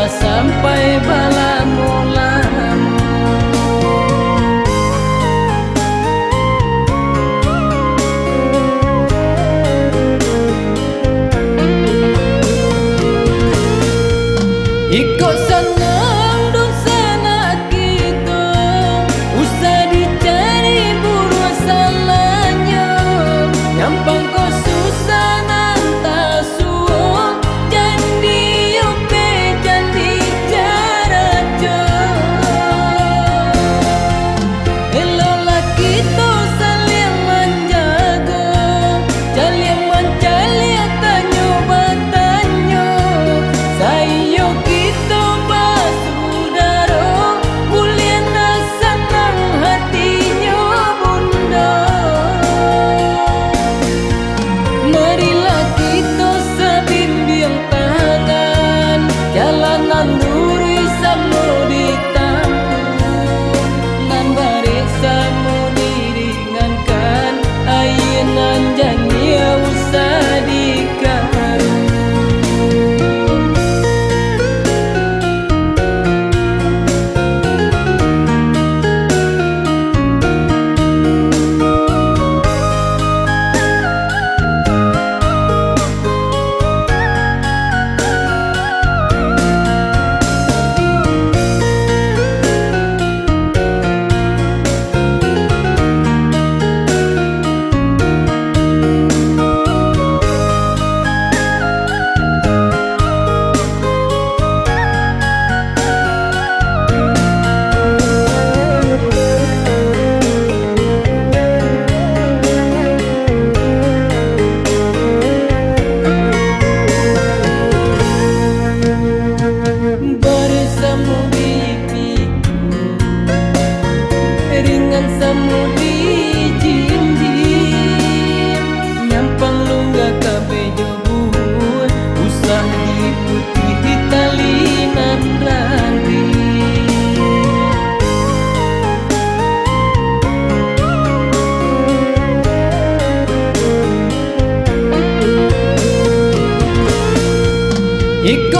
sampai balamu-lamu. Ikut senang dun sana kita, usah dicari buru salahnya. Nyampang kau susah nanta suo, janji upe janji jaraja. Elola kita saling menjaga, saling mencari tanya bertanya. Sayo kita basudara, mulia senang hatinya bunda. Marilah kita sebimbing tangan, jalanan lurus samu ditampu, nan barik samu diringankan, ayenan janji usah dikaru. Ringan samudi jinjim, nyampang lunga kabe jebul, usah diputih talinan ranting. Ikut